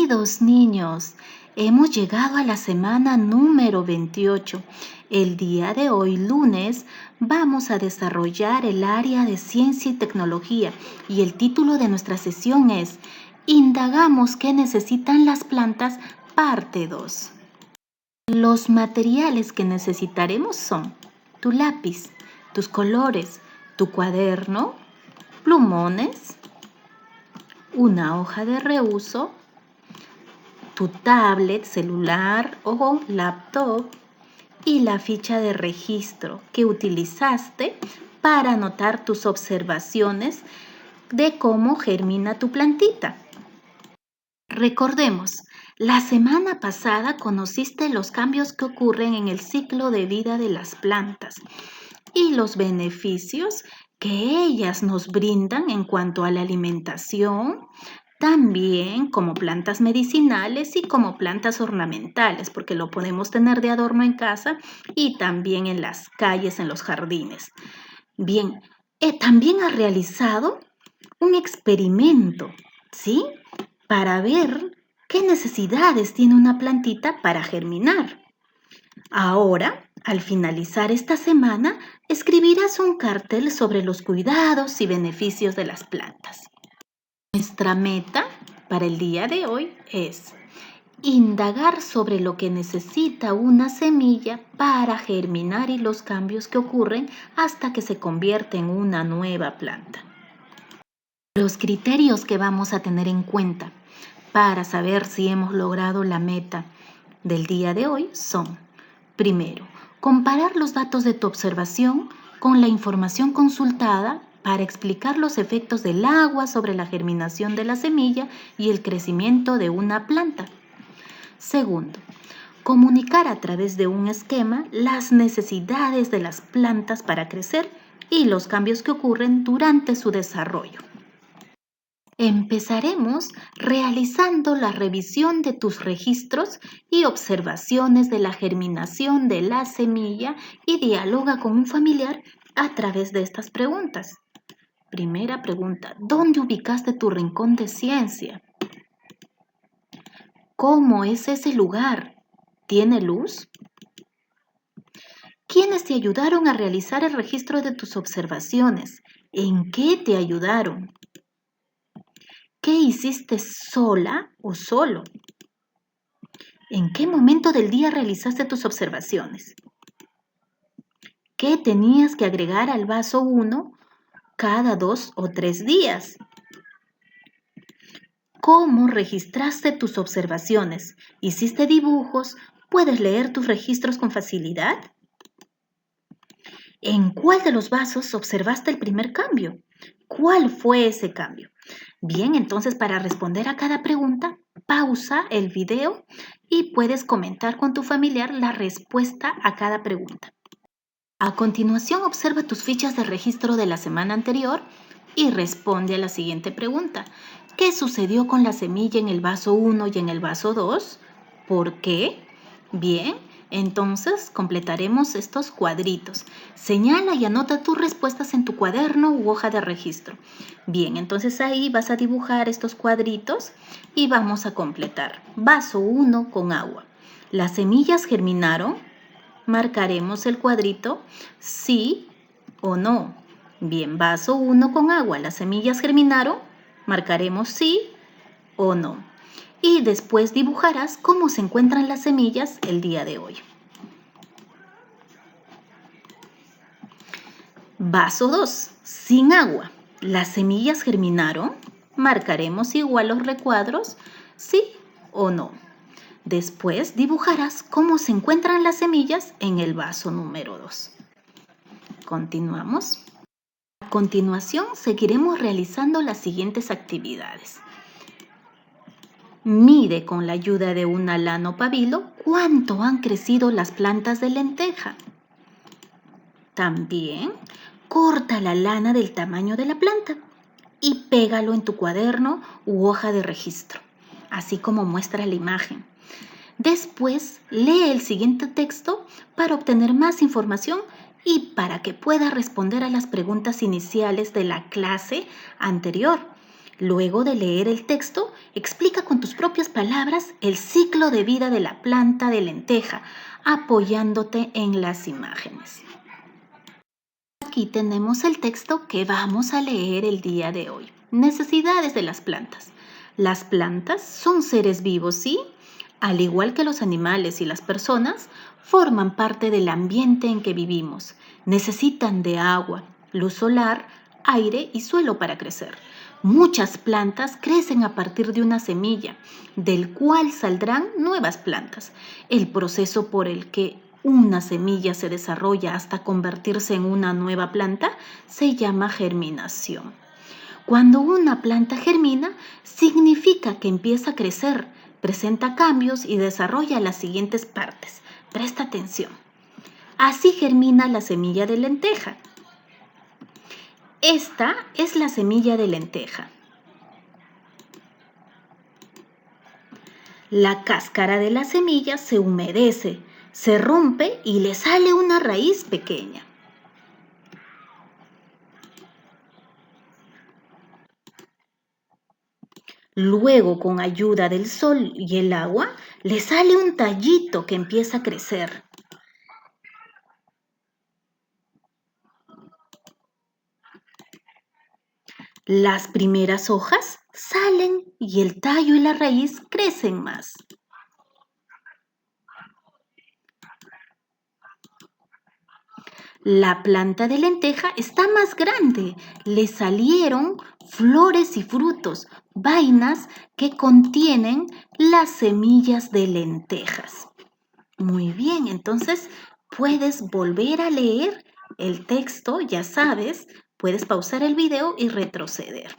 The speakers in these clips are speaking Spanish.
Queridos niños, hemos llegado a la semana número 28. El día de hoy, lunes, vamos a desarrollar el área de ciencia y tecnología y el título de nuestra sesión es Indagamos qué necesitan las plantas, parte 2. Los materiales que necesitaremos son tu lápiz, tus colores, tu cuaderno, plumones, una hoja de reuso, tu tablet, celular o laptop y la ficha de registro que utilizaste para anotar tus observaciones de cómo germina tu plantita. Recordemos, la semana pasada conociste los cambios que ocurren en el ciclo de vida de las plantas y los beneficios que ellas nos brindan en cuanto a la alimentación, también como plantas medicinales y como plantas ornamentales, porque lo podemos tener de adorno en casa y también en las calles, en los jardines. Bien, también ha realizado un experimento, ¿sí? Para ver qué necesidades tiene una plantita para germinar. Ahora, al finalizar esta semana, escribirás un cartel sobre los cuidados y beneficios de las plantas. Nuestra meta para el día de hoy es indagar sobre lo que necesita una semilla para germinar y los cambios que ocurren hasta que se convierte en una nueva planta. Los criterios que vamos a tener en cuenta para saber si hemos logrado la meta del día de hoy son: primero, comparar los datos de tu observación con la información consultada para explicar los efectos del agua sobre la germinación de la semilla y el crecimiento de una planta. Segundo, comunicar a través de un esquema las necesidades de las plantas para crecer y los cambios que ocurren durante su desarrollo. Empezaremos realizando la revisión de tus registros y observaciones de la germinación de la semilla y dialoga con un familiar a través de estas preguntas. Primera pregunta: ¿dónde ubicaste tu rincón de ciencia? ¿Cómo es ese lugar? ¿Tiene luz? ¿Quiénes te ayudaron a realizar el registro de tus observaciones? ¿En qué te ayudaron? ¿Qué hiciste sola o solo? ¿En qué momento del día realizaste tus observaciones? ¿Qué tenías que agregar al vaso 1 cada 2 o 3 días? ¿Cómo registraste tus observaciones? ¿Hiciste dibujos? ¿Puedes leer tus registros con facilidad? ¿En cuál de los vasos observaste el primer cambio? ¿Cuál fue ese cambio? Bien, entonces para responder a cada pregunta, pausa el video y puedes comentar con tu familiar la respuesta a cada pregunta. A continuación, observa tus fichas de registro de la semana anterior y responde a la siguiente pregunta. ¿Qué sucedió con la semilla en el vaso 1 y en el vaso 2? ¿Por qué? Bien, entonces completaremos estos cuadritos. Señala y anota tus respuestas en tu cuaderno u hoja de registro. Bien, entonces ahí vas a dibujar estos cuadritos y vamos a completar. Vaso 1 con agua. ¿Las semillas germinaron? Marcaremos el cuadrito sí o no. Bien, vaso 1 con agua. ¿Las semillas germinaron? Marcaremos sí o no. Y después dibujarás cómo se encuentran las semillas el día de hoy. Vaso 2, sin agua. ¿Las semillas germinaron? Marcaremos igual los recuadros, sí o no. Después dibujarás cómo se encuentran las semillas en el vaso número 2. Continuamos. A continuación, seguiremos realizando las siguientes actividades. Mide con la ayuda de un alano pabilo cuánto han crecido las plantas de lenteja. También corta la lana del tamaño de la planta y pégalo en tu cuaderno u hoja de registro, así como muestra la imagen. Después, lee el siguiente texto para obtener más información y para que puedas responder a las preguntas iniciales de la clase anterior. Luego de leer el texto, explica con tus propias palabras el ciclo de vida de la planta de lenteja, apoyándote en las imágenes. Aquí tenemos el texto que vamos a leer el día de hoy. Necesidades de las plantas. Las plantas son seres vivos, ¿sí? Al igual que los animales y las personas, forman parte del ambiente en que vivimos. Necesitan de agua, luz solar, aire y suelo para crecer. Muchas plantas crecen a partir de una semilla, del cual saldrán nuevas plantas. El proceso por el que una semilla se desarrolla hasta convertirse en una nueva planta se llama germinación. Cuando una planta germina, significa que empieza a crecer, presenta cambios y desarrolla las siguientes partes. Presta atención. Así germina la semilla de lenteja. Esta es la semilla de lenteja. La cáscara de la semilla se humedece, se rompe y le sale una raíz pequeña. Luego, con ayuda del sol y el agua, le sale un tallito que empieza a crecer. Las primeras hojas salen y el tallo y la raíz crecen más. La planta de lenteja está más grande. Le salieron flores y frutos, vainas que contienen las semillas de lentejas. Muy bien, entonces puedes volver a leer el texto, ya sabes, puedes pausar el video y retroceder.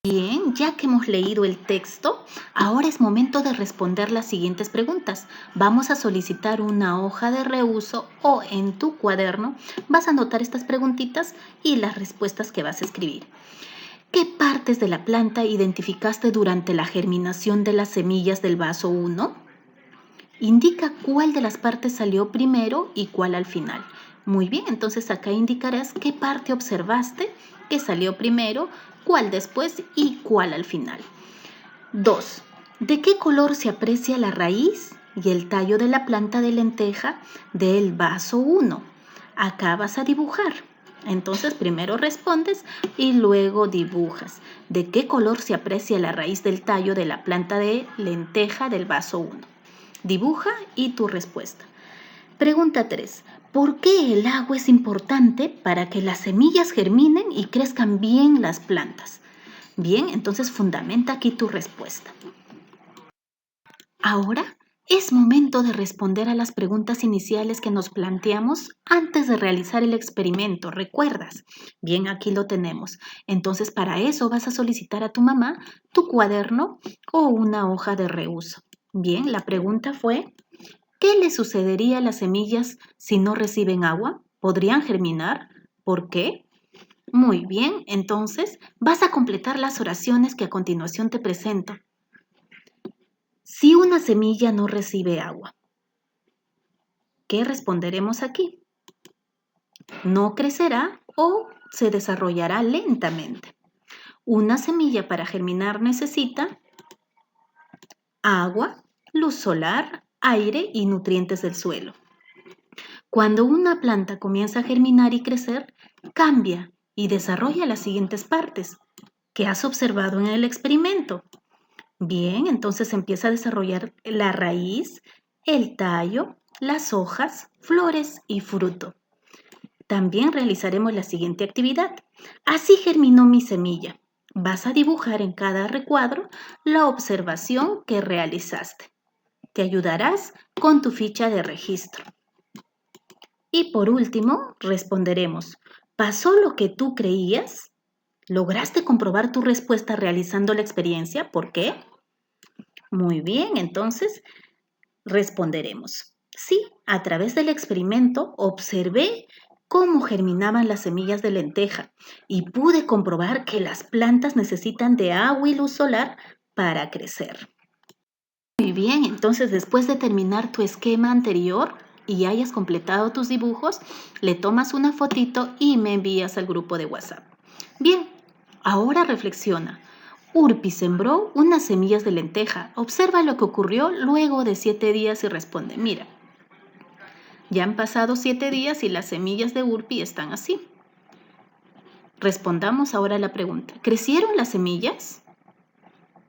Bien, ya que hemos leído el texto, ahora es momento de responder las siguientes preguntas. Vamos a solicitar una hoja de reuso o en tu cuaderno vas a anotar estas preguntitas y las respuestas que vas a escribir. ¿Qué partes de la planta identificaste durante la germinación de las semillas del vaso 1? Indica cuál de las partes salió primero y cuál al final. Muy bien, entonces acá indicarás qué parte observaste que salió primero, cuál después y cuál al final. 2. ¿De qué color se aprecia la raíz y el tallo de la planta de lenteja del vaso 1? Acá vas a dibujar. Entonces primero respondes y luego dibujas. ¿De qué color se aprecia la raíz del tallo de la planta de lenteja del vaso 1? Dibuja y tu respuesta. Pregunta 3. ¿Por qué el agua es importante para que las semillas germinen y crezcan bien las plantas? Bien, entonces fundamenta aquí tu respuesta. Ahora es momento de responder a las preguntas iniciales que nos planteamos antes de realizar el experimento, ¿recuerdas? Bien, aquí lo tenemos. Entonces, para eso vas a solicitar a tu mamá tu cuaderno o una hoja de reuso. Bien, la pregunta fue: ¿qué le sucedería a las semillas si no reciben agua? ¿Podrían germinar? ¿Por qué? Muy bien, entonces vas a completar las oraciones que a continuación te presento. Si una semilla no recibe agua, ¿qué responderemos aquí? No crecerá o se desarrollará lentamente. Una semilla para germinar necesita agua, luz solar, aire y nutrientes del suelo. Cuando una planta comienza a germinar y crecer, cambia y desarrolla las siguientes partes que has observado en el experimento. Bien, entonces empieza a desarrollar la raíz, el tallo, las hojas, flores y fruto. También realizaremos la siguiente actividad. Así germinó mi semilla. Vas a dibujar en cada recuadro la observación que realizaste. Te ayudarás con tu ficha de registro. Y por último, responderemos: ¿pasó lo que tú creías? ¿Lograste comprobar tu respuesta realizando la experiencia? ¿Por qué? Muy bien, entonces responderemos: sí, a través del experimento observé cómo germinaban las semillas de lenteja y pude comprobar que las plantas necesitan de agua y luz solar para crecer. Muy bien, entonces después de terminar tu esquema anterior y hayas completado tus dibujos, le tomas una fotito y me envías al grupo de WhatsApp. Bien, ahora reflexiona. Urpi sembró unas semillas de lenteja. Observa lo que ocurrió luego de 7 días y responde, mira, ya han pasado 7 días y las semillas de Urpi están así. Respondamos ahora a la pregunta, ¿crecieron las semillas?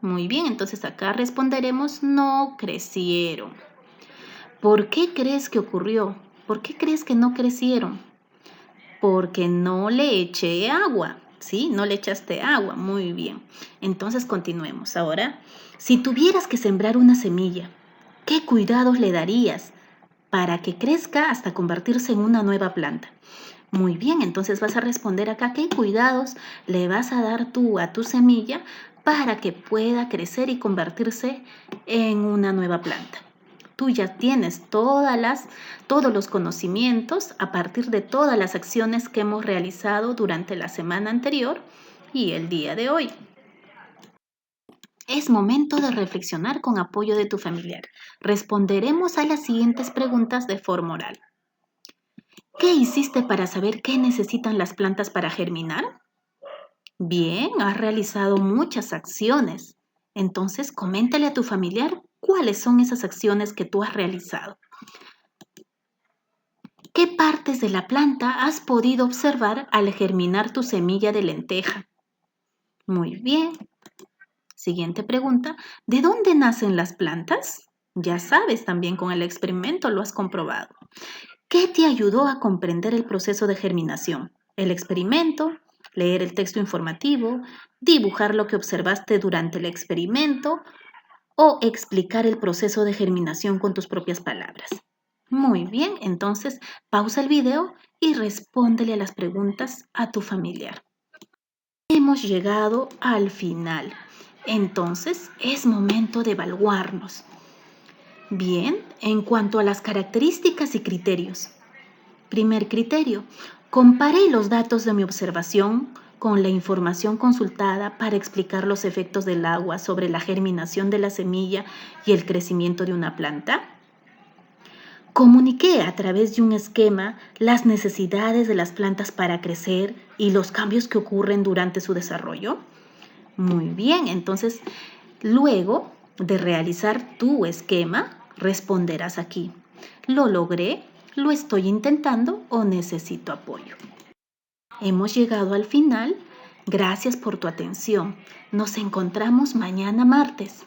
Muy bien, entonces acá responderemos, no crecieron. ¿Por qué crees que ocurrió? ¿Por qué crees que no crecieron? Porque no le eché agua, ¿sí? No le echaste agua, muy bien. Entonces continuemos. Ahora, si tuvieras que sembrar una semilla, ¿qué cuidados le darías para que crezca hasta convertirse en una nueva planta? Muy bien, entonces vas a responder acá qué cuidados le vas a dar tú a tu semilla para que pueda crecer y convertirse en una nueva planta. Tú ya tienes todos los conocimientos a partir de todas las acciones que hemos realizado durante la semana anterior y el día de hoy. Es momento de reflexionar con apoyo de tu familiar. Responderemos a las siguientes preguntas de forma oral. ¿Qué hiciste para saber qué necesitan las plantas para germinar? Bien, has realizado muchas acciones. Entonces, coméntale a tu familiar cuáles son esas acciones que tú has realizado. ¿Qué partes de la planta has podido observar al germinar tu semilla de lenteja? Muy bien. Siguiente pregunta. ¿De dónde nacen las plantas? Ya sabes, también con el experimento lo has comprobado. ¿Qué te ayudó a comprender el proceso de germinación? El experimento, leer el texto informativo, dibujar lo que observaste durante el experimento o explicar el proceso de germinación con tus propias palabras. Muy bien, entonces pausa el video y respóndele a las preguntas a tu familiar. Hemos llegado al final. Entonces es momento de evaluarnos. Bien, en cuanto a las características y criterios. Primer criterio, comparé los datos de mi observación con la información consultada para explicar los efectos del agua sobre la germinación de la semilla y el crecimiento de una planta. Comuniqué a través de un esquema las necesidades de las plantas para crecer y los cambios que ocurren durante su desarrollo. Muy bien, entonces luego de realizar tu esquema, responderás aquí. ¿Lo logré? ¿Lo estoy intentando o necesito apoyo? Hemos llegado al final. Gracias por tu atención. Nos encontramos mañana martes.